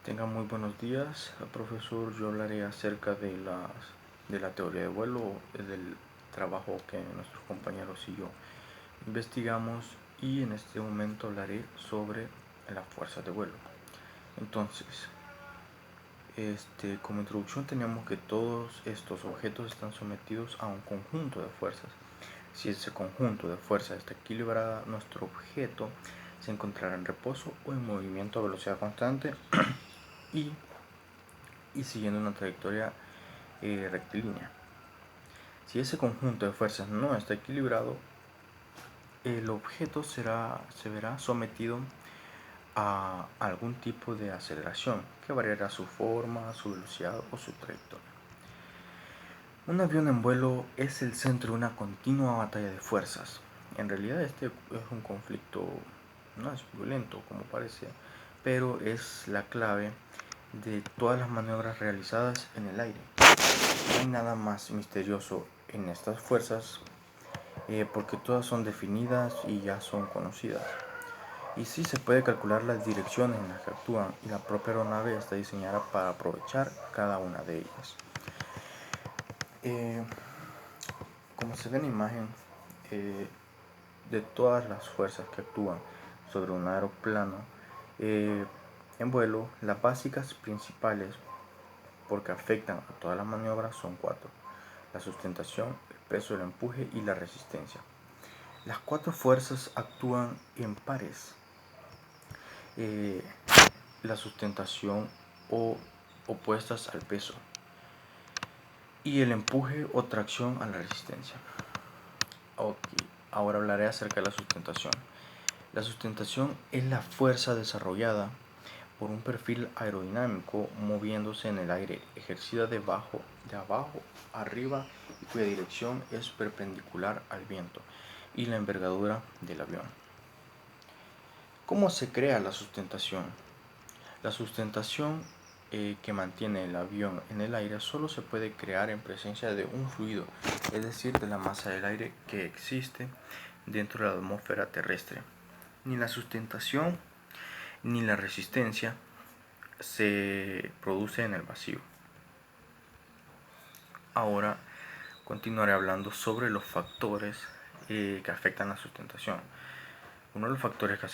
Tengan muy buenos días, profesor. Yo hablaré acerca de la teoría de vuelo, del trabajo que nuestros compañeros y yo investigamos, y en este momento hablaré sobre las fuerzas de vuelo. Entonces, como introducción tenemos que todos estos objetos están sometidos a un conjunto de fuerzas. Si ese conjunto de fuerzas está equilibrada, nuestro objeto se encontrará en reposo o en movimiento a velocidad constante y siguiendo una trayectoria rectilínea. Si ese conjunto de fuerzas no está equilibrado, el objeto se verá sometido a algún tipo de aceleración que variará su forma, su velocidad o su trayectoria. Un avión en vuelo es el centro de una continua batalla de fuerzas. En realidad este es un conflicto, no es violento como parece, pero es la clave de todas las maniobras realizadas en el aire. No hay nada más misterioso en estas fuerzas porque todas son definidas y ya son conocidas. Y sí se puede calcular las direcciones en las que actúan, y la propia aeronave está diseñada para aprovechar cada una de ellas. Como se ve en la imagen, de todas las fuerzas que actúan sobre un aeroplano en vuelo, las básicas principales porque afectan a todas las maniobras son cuatro: la sustentación, el peso, el empuje y la resistencia. Las cuatro fuerzas actúan en pares: la sustentación o opuestas al peso, y el empuje o tracción a la resistencia. Ahora hablaré acerca de la sustentación. La sustentación es la fuerza desarrollada por un perfil aerodinámico moviéndose en el aire, ejercida de abajo arriba, y cuya dirección es perpendicular al viento y la envergadura del avión. ¿Cómo se crea la sustentación? La sustentación que mantiene el avión en el aire solo se puede crear en presencia de un fluido, es decir, de la masa del aire que existe dentro de la atmósfera terrestre. Ni la sustentación ni la resistencia se produce en el vacío. Ahora continuaré hablando sobre los factores que afectan la sustentación. Uno de los factores que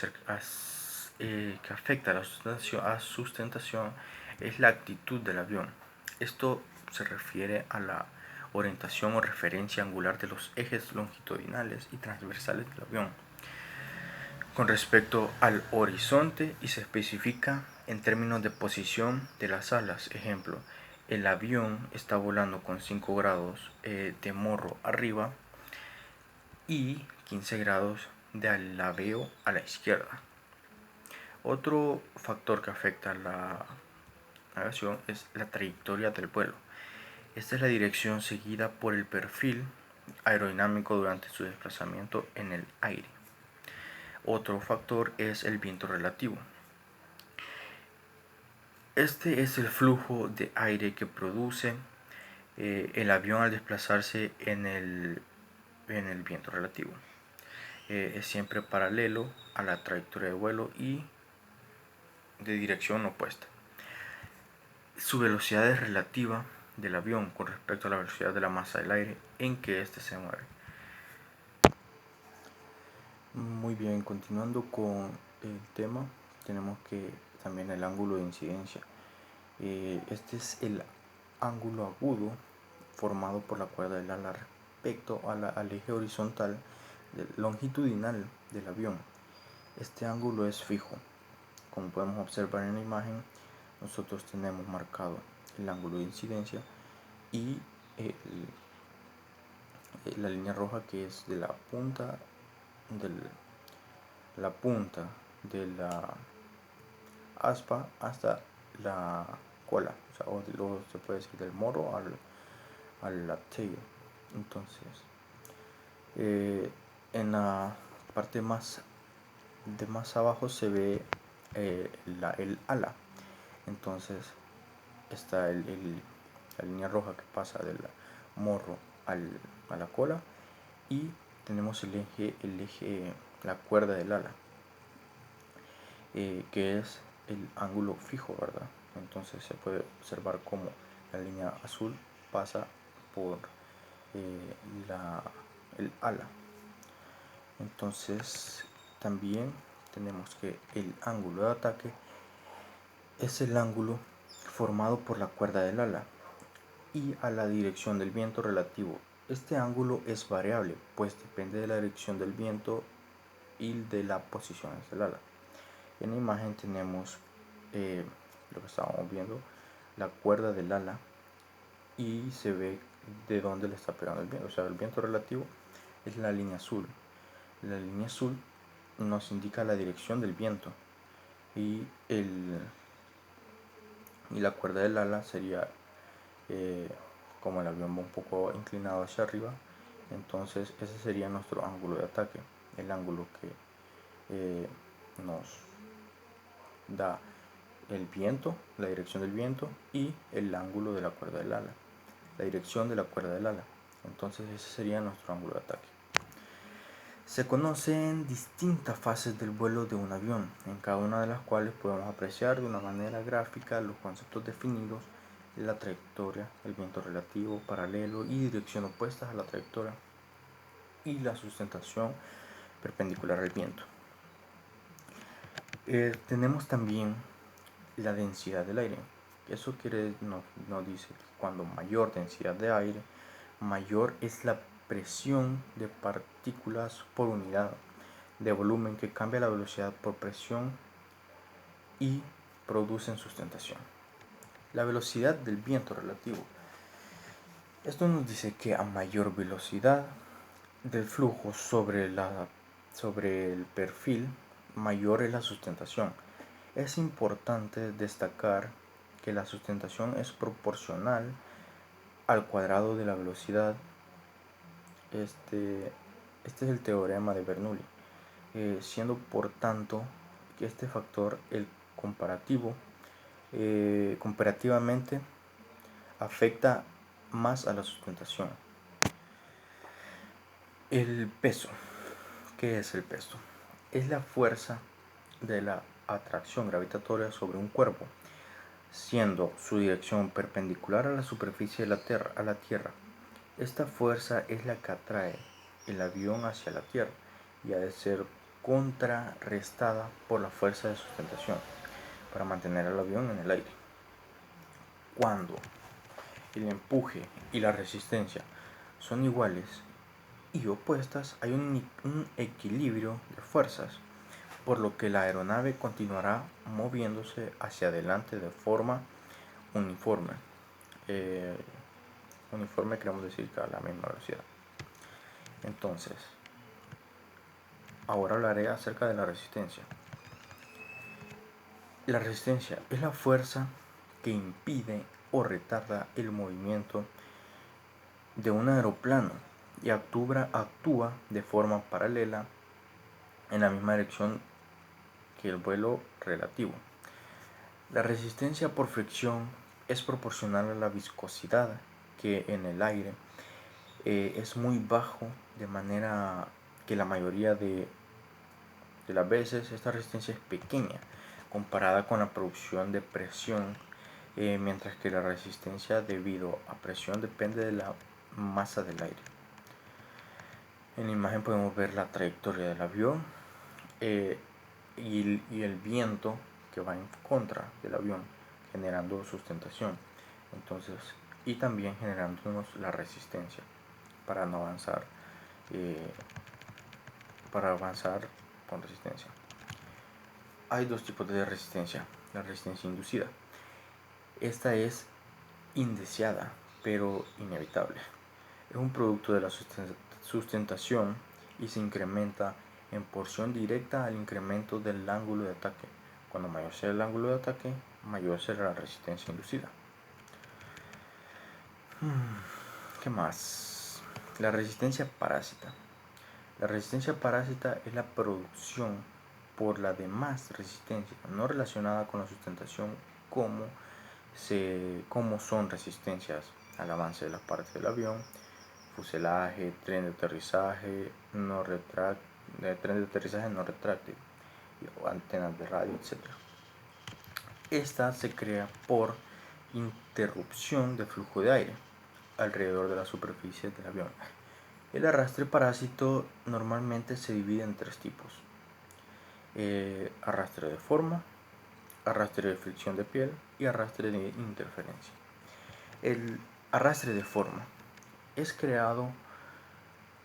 afecta a la sustentación es la actitud del avión. Esto se refiere a la orientación o referencia angular de los ejes longitudinales y transversales del avión con respecto al horizonte, y se especifica en términos de posición de las alas. Ejemplo, el avión está volando con 5 grados de morro arriba y 15 grados de alabeo a la izquierda. Otro factor que afecta la navegación es la trayectoria del vuelo. Esta es la dirección seguida por el perfil aerodinámico durante su desplazamiento en el aire. Otro factor es el viento relativo. Este es el flujo de aire que produce el avión al desplazarse en el viento relativo. Es siempre paralelo a la trayectoria de vuelo y de dirección opuesta. Su velocidad es relativa del avión con respecto a la velocidad de la masa del aire en que éste se mueve. Muy bien, continuando con el tema, tenemos que también el ángulo de incidencia. Este es el ángulo agudo formado por la cuerda del ala respecto al eje horizontal longitudinal del avión. Este ángulo es fijo. Como podemos observar en la imagen, nosotros tenemos marcado el ángulo de incidencia y la línea roja, que es de la punta de la aspa hasta la cola, o se puede decir del morro al tail. Entonces, en la parte más abajo se ve el ala. Entonces está la línea roja que pasa del morro a la cola, y tenemos el eje, la cuerda del ala, que es el ángulo fijo, ¿verdad? Entonces se puede observar cómo la línea azul pasa por el ala. Entonces también tenemos que el ángulo de ataque es el ángulo formado por la cuerda del ala y a la dirección del viento relativo. Este ángulo es variable, pues depende de la dirección del viento y de la posición del ala. En la imagen tenemos lo que estábamos viendo, la cuerda del ala, y se ve de dónde le está pegando el viento. O sea, el viento relativo es la línea azul. La línea azul nos indica la dirección del viento y la cuerda del ala sería como el avión va un poco inclinado hacia arriba, entonces ese sería nuestro ángulo de ataque, el ángulo que nos da el viento, la dirección del viento y el ángulo de la cuerda del ala, la dirección de la cuerda del ala. Entonces ese sería nuestro ángulo de ataque. Se conocen distintas fases del vuelo de un avión, en cada una de las cuales podemos apreciar de una manera gráfica los conceptos definidos: la trayectoria, el viento relativo, paralelo y dirección opuestas a la trayectoria, y la sustentación perpendicular al viento. Tenemos también la densidad del aire. Eso nos dice que cuando mayor densidad de aire, mayor es la presión de partículas por unidad de volumen, que cambia la velocidad por presión y producen sustentación. La velocidad del viento relativo. Esto nos dice que a mayor velocidad del flujo sobre el perfil, mayor es la sustentación. Es importante destacar que la sustentación es proporcional al cuadrado de la velocidad. Este es el teorema de Bernoulli, siendo por tanto que este factor, el comparativo, comparativamente afecta más a la sustentación. El peso. ¿Qué es el peso? Es la fuerza de la atracción gravitatoria sobre un cuerpo, siendo su dirección perpendicular a la superficie de la Tierra. Esta fuerza es la que atrae el avión hacia la Tierra y ha de ser contrarrestada por la fuerza de sustentación para mantener al avión en el aire. Cuando el empuje y la resistencia son iguales y opuestas, hay un equilibrio de fuerzas, por lo que la aeronave continuará moviéndose hacia adelante de forma uniforme. Uniforme queremos decir que a la misma velocidad. Entonces, ahora hablaré acerca de la resistencia. La resistencia es la fuerza que impide o retarda el movimiento de un aeroplano y actúa de forma paralela en la misma dirección que el vuelo relativo. La resistencia por fricción es proporcional a la viscosidad, que en el aire es muy bajo, de manera que la mayoría de las veces esta resistencia es pequeña comparada con la producción de presión, mientras que la resistencia debido a presión depende de la masa del aire. En la imagen podemos ver la trayectoria del avión y el viento que va en contra del avión, generando sustentación. Entonces, y también generándonos la resistencia para no avanzar, con resistencia. Hay dos tipos de resistencia: la resistencia inducida. Esta es indeseada pero inevitable. Es un producto de la sustentación y se incrementa en porción directa al incremento del ángulo de ataque. Cuando mayor sea el ángulo de ataque, mayor será la resistencia inducida. ¿Qué más? La resistencia parásita. La resistencia parásita es la producción por la demás resistencia no relacionada con la sustentación, como son resistencias al avance de las partes del avión, fuselaje, tren de aterrizaje no retráctil, antenas de radio, etc. Esta se crea por interrupción de flujo de aire alrededor de la superficie del avión. El arrastre parásito normalmente se divide en tres tipos: arrastre de forma, arrastre de fricción de piel y arrastre de interferencia. El arrastre de forma es creado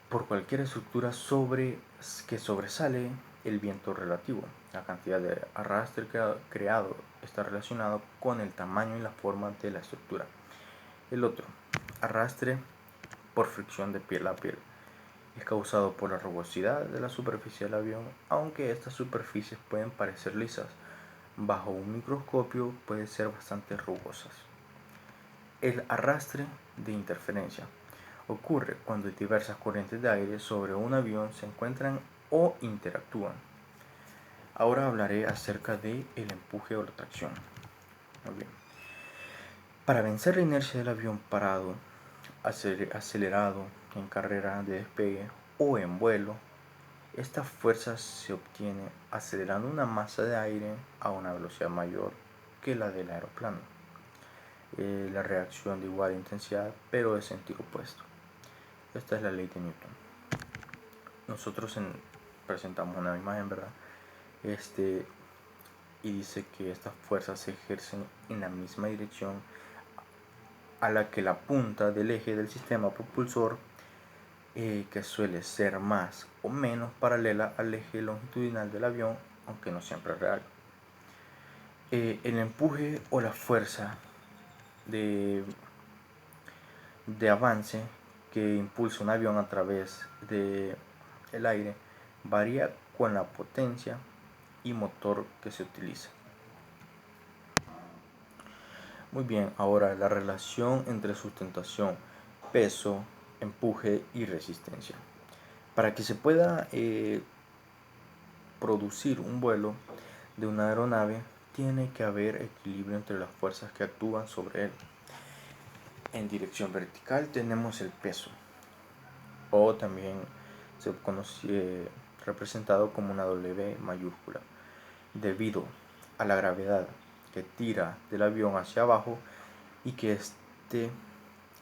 por cualquier estructura que sobresale el viento relativo. La cantidad de arrastre creado está relacionado con el tamaño y la forma de la estructura. El otro, arrastre por fricción de piel a piel, es causado por la rugosidad de la superficie del avión, aunque estas superficies pueden parecer lisas. Bajo un microscopio pueden ser bastante rugosas. El arrastre de interferencia ocurre cuando diversas corrientes de aire sobre un avión se encuentran o interactúan. Ahora hablaré acerca del empuje o la tracción. Muy bien. Para vencer la inercia del avión parado, acelerado, en carrera de despegue o en vuelo, esta fuerza se obtiene acelerando una masa de aire a una velocidad mayor que la del aeroplano. La reacción de igual intensidad pero de sentido opuesto. Esta es la ley de Newton. Nosotros presentamos una imagen, ¿verdad? Y dice que estas fuerzas se ejercen en la misma dirección a la que la punta del eje del sistema propulsor, que suele ser más o menos paralela al eje longitudinal del avión, aunque no siempre es real. El empuje o la fuerza de avance que impulsa un avión a través del aire varía con la potencia y motor que se utiliza. Muy bien, ahora la relación entre sustentación, peso, empuje y resistencia. Para que se pueda producir un vuelo de una aeronave, tiene que haber equilibrio entre las fuerzas que actúan sobre él. En dirección vertical tenemos el peso, o también se conoce representado como una W mayúscula, debido a la gravedad que tira del avión hacia abajo y que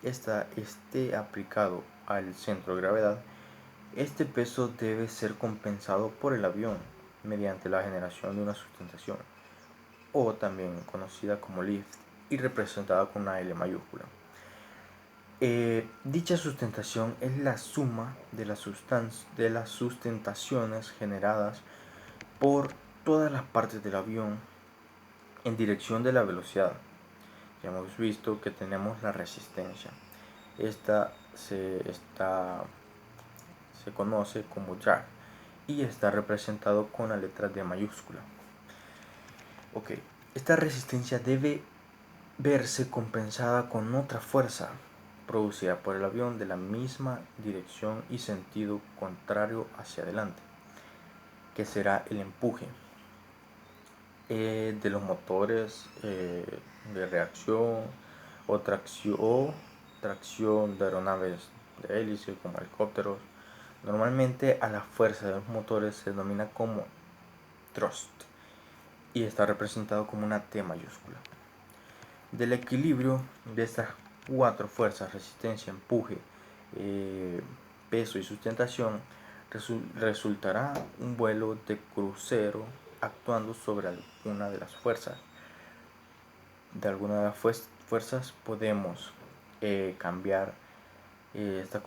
esté aplicado al centro de gravedad. Este peso debe ser compensado por el avión mediante la generación de una sustentación, o también conocida como lift y representada con una L mayúscula. Dicha sustentación es la suma de las sustentaciones generadas por todas las partes del avión en dirección de la velocidad. Ya hemos visto que tenemos la resistencia. Esta se conoce como drag y está representado con la letra D mayúscula. Ok, esta resistencia debe verse compensada con otra fuerza producida por el avión de la misma dirección y sentido contrario hacia adelante, que será el empuje de los motores de reacción o tracción de aeronaves de hélice como helicópteros. Normalmente a la fuerza de los motores se denomina como thrust y está representado como una T mayúscula. Del equilibrio de estas cuatro fuerzas, resistencia, empuje, peso y sustentación, resultará un vuelo de crucero actuando sobre alguna de las fuerzas. De alguna de las fuerzas podemos cambiar estas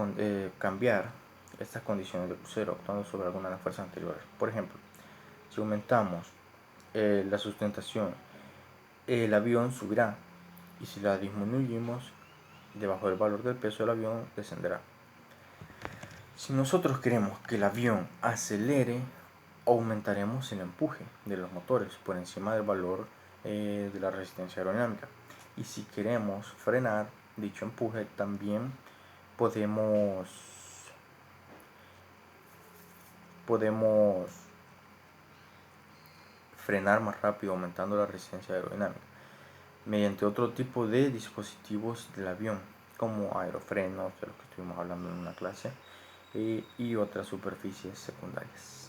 condiciones de crucero actuando sobre alguna de las fuerzas anteriores. Por ejemplo, si aumentamos la sustentación, el avión subirá, y si la disminuimos debajo del valor del peso, del avión descenderá. Si nosotros queremos que el avión acelere, aumentaremos el empuje de los motores por encima del valor de la resistencia aerodinámica. Y si queremos frenar dicho empuje, también podemos frenar más rápido aumentando la resistencia aerodinámica mediante otro tipo de dispositivos del avión, como aerofrenos, de los que estuvimos hablando en una clase, y otras superficies secundarias.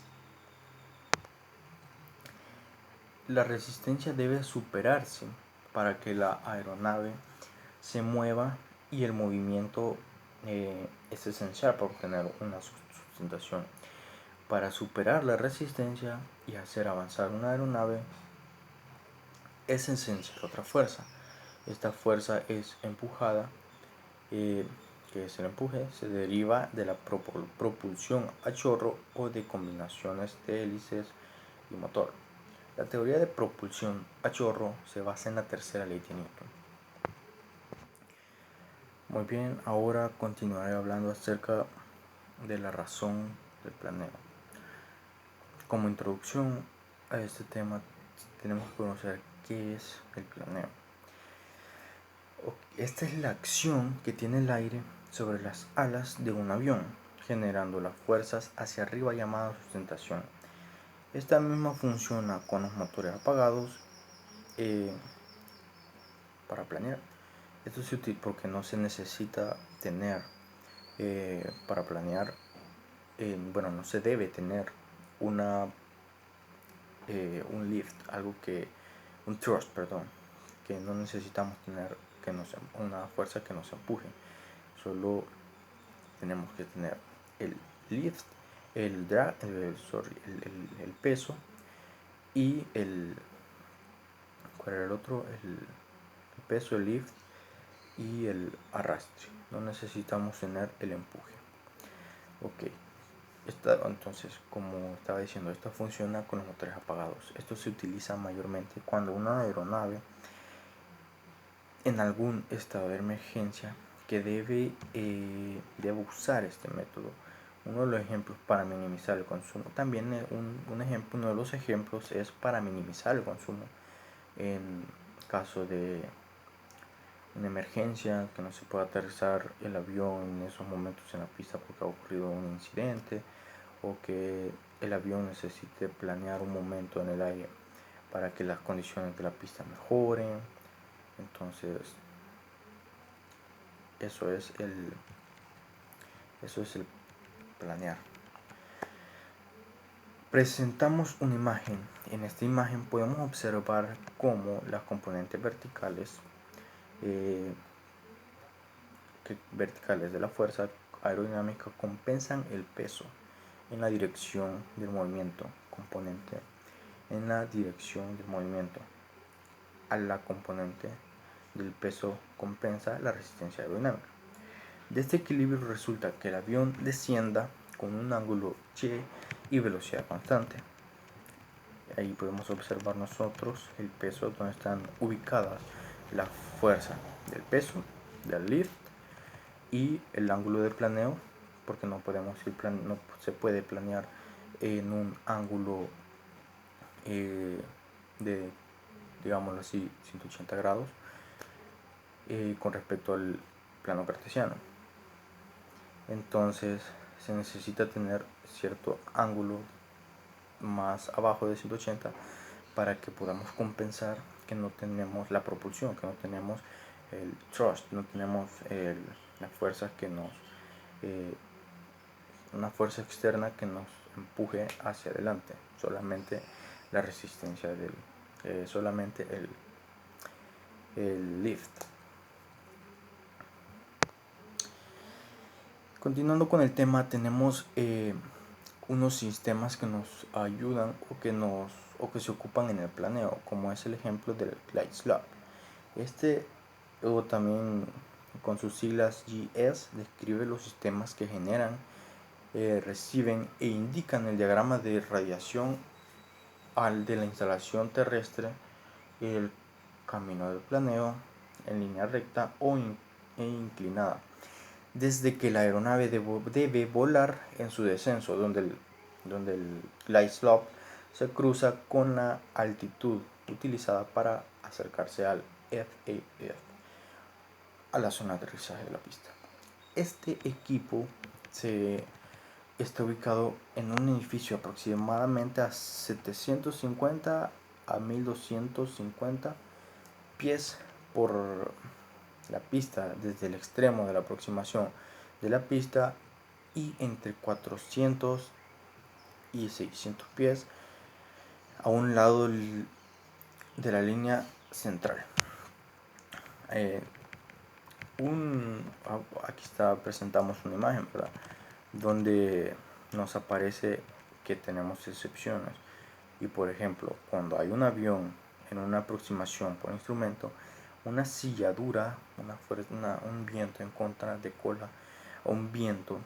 la resistencia debe superarse para que la aeronave se mueva, y el movimiento es esencial para obtener una sustentación. Para superar la resistencia y hacer avanzar una aeronave es esencial otra fuerza. Esta fuerza es empujada, que es el empuje, se deriva de la propulsión a chorro o de combinaciones de hélices y motor. La teoría de propulsión a chorro se basa en la tercera ley de Newton. Muy bien, ahora continuaré hablando acerca de la razón del planeo. Como introducción a este tema, tenemos que conocer qué es el planeo. Esta es la acción que tiene el aire sobre las alas de un avión, generando las fuerzas hacia arriba llamadas sustentación. Esta misma funciona con los motores apagados para planear. Esto es útil porque no se necesita tener para planear, no se debe tener un lift, un thrust, que no necesitamos tener una fuerza que nos empuje. Solo tenemos que tener el lift, el drag, el peso y ¿cuál era el otro? El peso, el lift y el arrastre. No necesitamos tener el empuje. Ok. Entonces, como estaba diciendo, esto funciona con los motores apagados. Esto se utiliza mayormente cuando una aeronave en algún estado de emergencia que debe usar este método. Uno de los ejemplos para minimizar el consumo. También uno de los ejemplos es para minimizar el consumo en caso de una emergencia, que no se pueda aterrizar el avión en esos momentos en la pista porque ha ocurrido un incidente, o que el avión necesite planear un momento en el aire para que las condiciones de la pista mejoren. Entonces, eso es el planear. Presentamos una imagen. En esta imagen podemos observar cómo las componentes verticales de la fuerza aerodinámica compensan el peso en la dirección del movimiento. Componente en la dirección del movimiento. A la componente del peso compensa la resistencia aerodinámica. De este equilibrio resulta que el avión descienda con un ángulo y y velocidad constante. Ahí podemos observar nosotros el peso, donde están ubicadas la fuerza del peso, del lift y el ángulo de planeo, porque no se puede planear en un ángulo de, digámoslo así, 180 grados con respecto al plano cartesiano. Entonces se necesita tener cierto ángulo más abajo de 180 para que podamos compensar que no tenemos la propulsión, que no tenemos el thrust, no tenemos la fuerza una fuerza externa que nos empuje hacia adelante, solamente la resistencia solamente el lift. Continuando con el tema, tenemos unos sistemas que nos ayudan o que se ocupan en el planeo, como es el ejemplo del glide slope. O también con sus siglas GS, describe los sistemas que generan, reciben e indican el diagrama de radiación de la instalación terrestre, el camino del planeo en línea recta e inclinada, desde que la aeronave debe volar en su descenso, donde el glide slope se cruza con la altitud utilizada para acercarse al FAF, a la zona de aterrizaje de la pista. Este equipo está ubicado en un edificio aproximadamente a 750 a 1250 pies por la pista, desde el extremo de la aproximación de la pista, y entre 400 y 600 pies a un lado de la línea central. Aquí presentamos una imagen, ¿verdad?, donde nos aparece que tenemos excepciones. Y por ejemplo, cuando hay un avión en una aproximación por instrumento, una silladura, un viento en contra de cola o un viento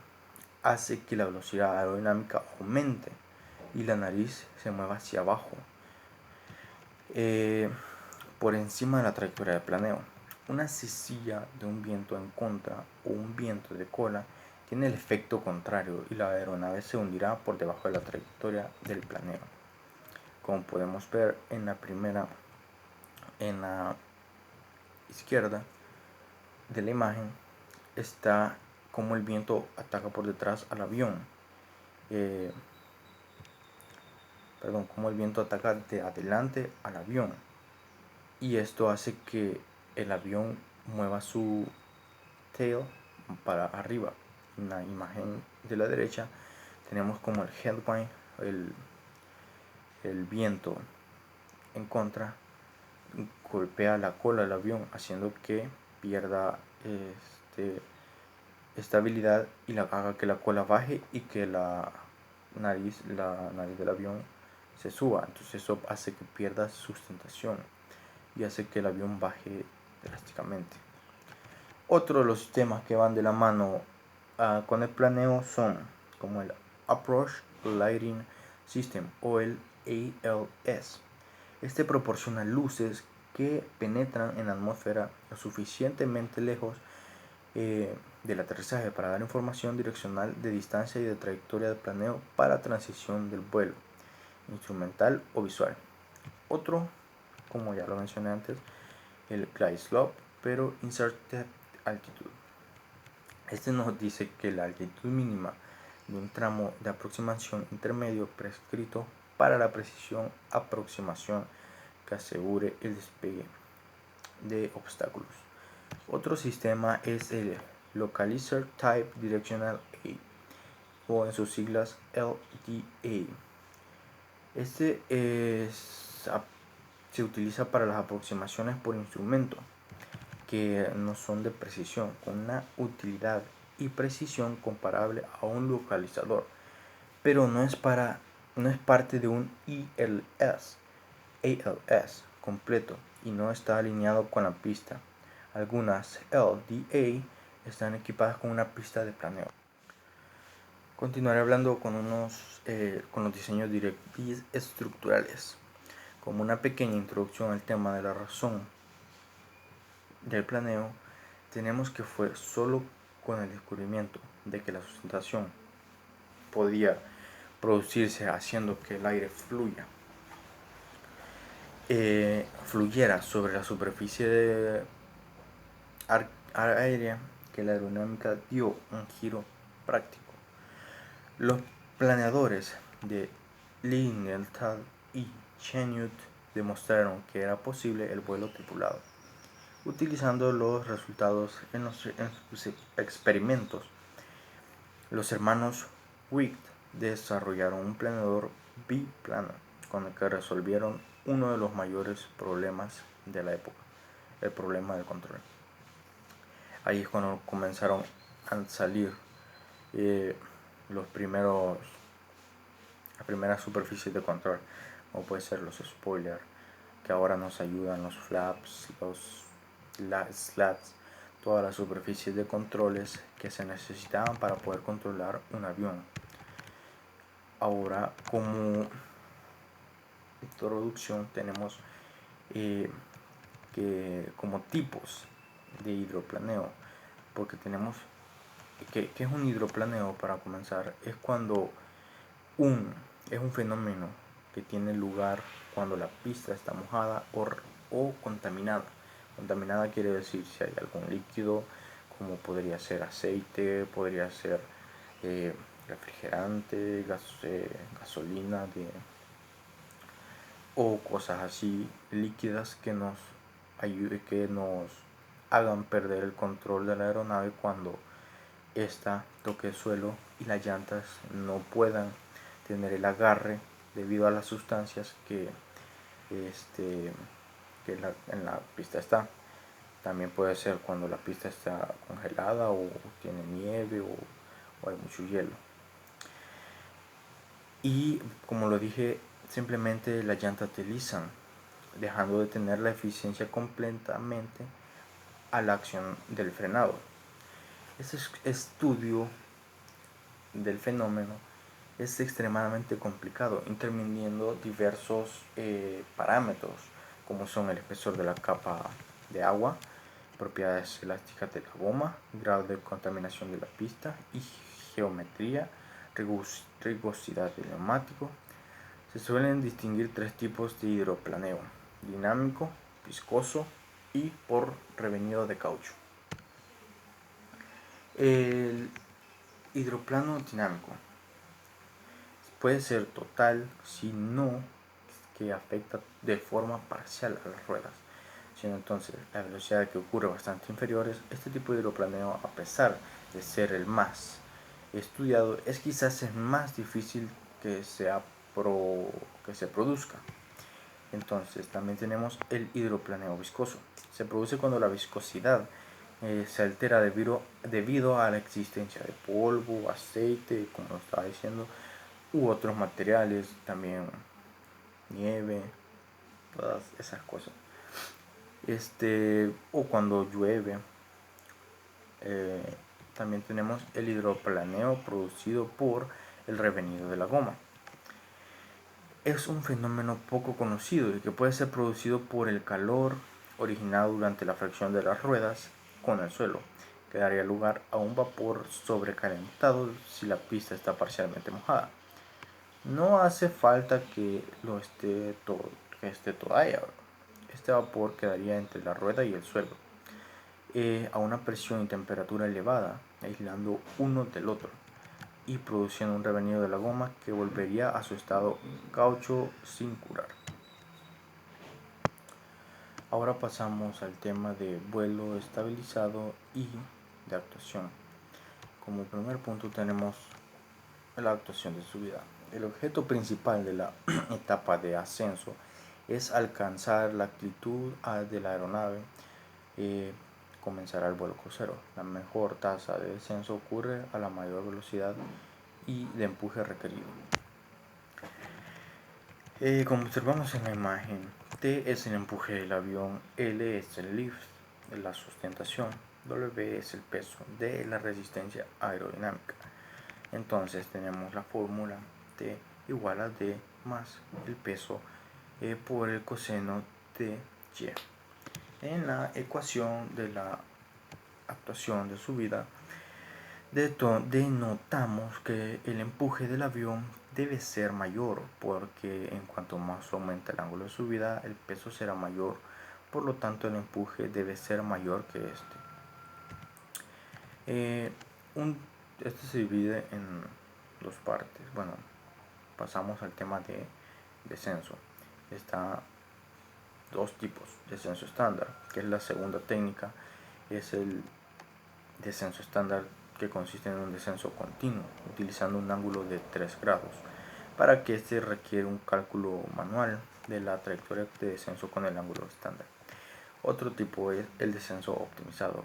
hace que la velocidad aerodinámica aumente y la nariz se mueva hacia abajo, por encima de la trayectoria de planeo. Una silla de un viento en contra o un viento de cola tiene el efecto contrario y la aeronave se hundirá por debajo de la trayectoria del planeo. Como podemos ver en la izquierda de la imagen, está como el viento ataca por detrás al avión. Como el viento ataca de adelante al avión. Y esto hace que el avión mueva su tail para arriba. En la imagen de la derecha tenemos como el headwind, el viento en contra golpea la cola del avión, haciendo que pierda estabilidad y haga que la cola baje y que la nariz del avión se suba. Entonces eso hace que pierda sustentación y hace que el avión baje drásticamente. Otro de los sistemas que van de la mano con el planeo son como el Approach Lighting System o el ALS. Este proporciona luces que penetran en la atmósfera lo suficientemente lejos del aterrizaje para dar información direccional de distancia y de trayectoria de planeo para transición del vuelo, instrumental o visual. Otro, como ya lo mencioné antes, el Glide Slope, pero Inserted Altitude. Este nos dice que la altitud mínima de un tramo de aproximación intermedio prescrito para la precisión aproximación que asegure el despegue de obstáculos. Otro sistema es el Localizer Type Directional Aid, o en sus siglas LDA. Este se utiliza para las aproximaciones por instrumento que no son de precisión, con una utilidad y precisión comparable a un localizador, pero no es parte de un ALS completo y no está alineado con la pista. Algunas LDA están equipadas con una pista de planeo. Continuaré hablando con los diseños directrices estructurales. Como una pequeña introducción al tema de la razón del planeo, tenemos que fue solo con el descubrimiento de que la sustentación podía producirse haciendo que el aire fluyera sobre la superficie aérea, que la aerodinámica dio un giro práctico. Los planeadores de Lilienthal y Chanute demostraron que era posible el vuelo tripulado, utilizando los resultados en sus experimentos. Los hermanos Witt desarrollaron un planeador biplano con el que resolvieron uno de los mayores problemas de la época, el problema del control. Ahí es cuando comenzaron a salir las primeras superficies de control, como puede ser los spoilers, que ahora nos ayudan, los flaps, las slats, todas las superficies de controles que se necesitaban para poder controlar un avión. Ahora, como introducción, tenemos como tipos de hidroplaneo, porque tenemos ¿qué es un hidroplaneo? Para comenzar, es cuando es un fenómeno que tiene lugar cuando la pista está mojada o contaminada. Contaminada quiere decir si hay algún líquido, como podría ser aceite, podría ser refrigerante, gasolina o cosas así líquidas que nos hagan perder el control de la aeronave cuando esta toque el suelo y las llantas no puedan tener el agarre debido a las sustancias que que en la pista está. También puede ser cuando la pista está congelada o tiene nieve o hay mucho hielo. Y como lo dije, simplemente las llantas deslizan, dejando de tener la eficiencia completamente a la acción del frenado. Este estudio del fenómeno es extremadamente complicado, interviniendo diversos parámetros, como son el espesor de la capa de agua, propiedades elásticas de la goma, grado de contaminación de la pista y geometría, rugosidad del neumático. Se suelen distinguir tres tipos de hidroplaneo: dinámico, viscoso y por revenido de caucho. El hidroplano dinámico puede ser total, sino que afecta de forma parcial a las ruedas, siendo entonces la velocidad que ocurre bastante inferiores. Este tipo de hidroplaneo, a pesar de ser el más estudiado, es quizás el más difícil que se produzca. Entonces también tenemos el hidroplaneo viscoso. Se produce cuando la viscosidad se altera debido a la existencia de polvo, aceite, como lo estaba diciendo, u otros materiales, también nieve, todas esas cosas. O cuando llueve. También tenemos el hidroplaneo producido por el revenido de la goma. Es un fenómeno poco conocido y que puede ser producido por el calor originado durante la fricción de las ruedas con el suelo, que daría lugar a un vapor sobrecalentado si la pista está parcialmente mojada. No hace falta que esté toda ella. Este vapor quedaría entre la rueda y el suelo, a una presión y temperatura elevada, aislando uno del otro y produciendo un revenido de la goma que volvería a su estado caucho sin curar. Ahora pasamos al tema de vuelo estabilizado y de actuación. Como primer punto tenemos la actuación de subida. El objeto principal de la etapa de ascenso es alcanzar la altitud de la aeronave. Comenzará el vuelo crucero. La mejor tasa de descenso ocurre a la mayor velocidad y de empuje requerido. Como observamos en la imagen, T es el empuje del avión, L es el lift, la sustentación, W es el peso, D es la resistencia aerodinámica. Entonces tenemos la fórmula T igual a D más el peso por el coseno de Y. En la ecuación de la actuación de subida, denotamos que el empuje del avión debe ser mayor, porque en cuanto más aumenta el ángulo de subida, el peso será mayor, por lo tanto el empuje debe ser mayor que este. Este se divide en dos partes. Bueno, pasamos al tema de descenso. Está dos tipos: descenso estándar, que es la segunda técnica, es el descenso estándar, que consiste en un descenso continuo, utilizando un ángulo de 3 grados. Para que este requiere un cálculo manual de la trayectoria de descenso con el ángulo estándar. Otro tipo es el descenso optimizado.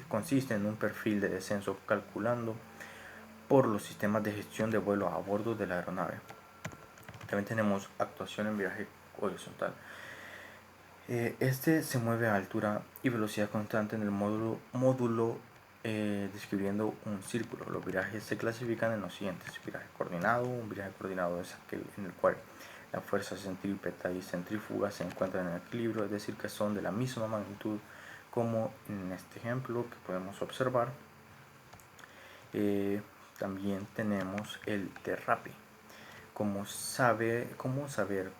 Consiste en un perfil de descenso calculando por los sistemas de gestión de vuelo a bordo de la aeronave. También tenemos actuación en viraje horizontal. Este se mueve a altura y velocidad constante en el módulo describiendo un círculo. Los virajes se clasifican en los siguientes: viraje coordinado. Un viraje coordinado es aquel en el cual la fuerza centrípeta y centrífuga se encuentran en equilibrio, es decir, que son de la misma magnitud, como en este ejemplo que podemos observar. También tenemos el derrape. ¿Cómo saber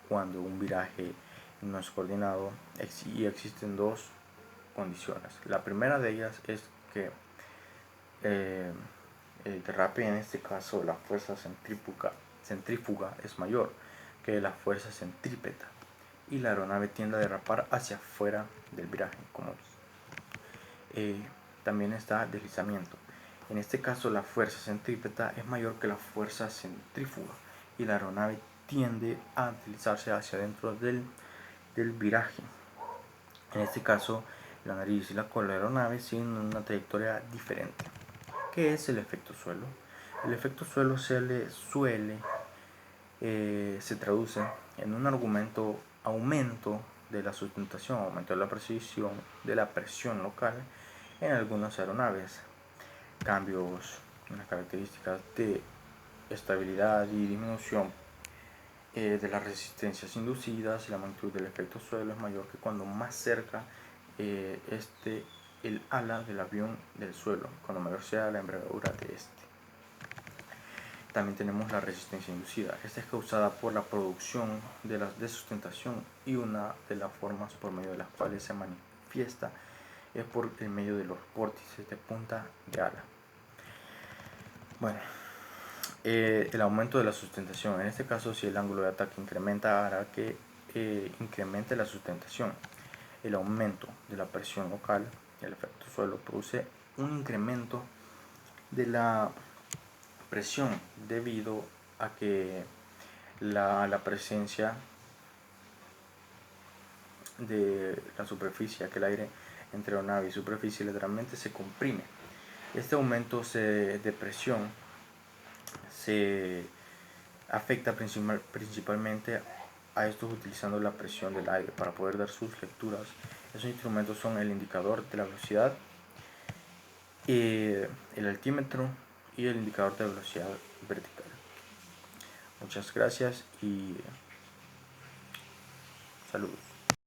cuando un viraje no es coordinado? Y existen dos condiciones. La primera de ellas es que el derrape, en este caso la fuerza centrífuga es mayor que la fuerza centrípeta y la aeronave tiende a derrapar hacia afuera del viraje. También está deslizamiento. En este caso la fuerza centrípeta es mayor que la fuerza centrífuga y la aeronave tiende a deslizarse hacia adentro del del viraje. En este caso, la nariz y la cola de la aeronave siguen una trayectoria diferente. ¿Qué es el efecto suelo? El efecto suelo se traduce en un aumento de la sustentación, aumento de la precisión de la presión local en algunas aeronaves, cambios en las características de estabilidad y disminución de las resistencias inducidas, y la magnitud del efecto suelo es mayor que cuando más cerca el ala del avión del suelo, cuando mayor sea la envergadura de este. También tenemos la resistencia inducida. Esta es causada por la producción de sustentación, y una de las formas por medio de las cuales se manifiesta es por el medio de los vórtices de punta de ala. Bueno, el aumento de la sustentación. En este caso, si el ángulo de ataque incrementa, hará que incremente la sustentación. El aumento de la presión local, el efecto suelo, produce un incremento de la presión debido a que la presencia de la superficie, aquel aire entre aeronave y superficie, literalmente se comprime. Este aumento de presión se afecta principalmente a estos utilizando la presión del aire para poder dar sus lecturas. Esos instrumentos son el indicador de la velocidad, el altímetro y el indicador de velocidad vertical. Muchas gracias y saludos.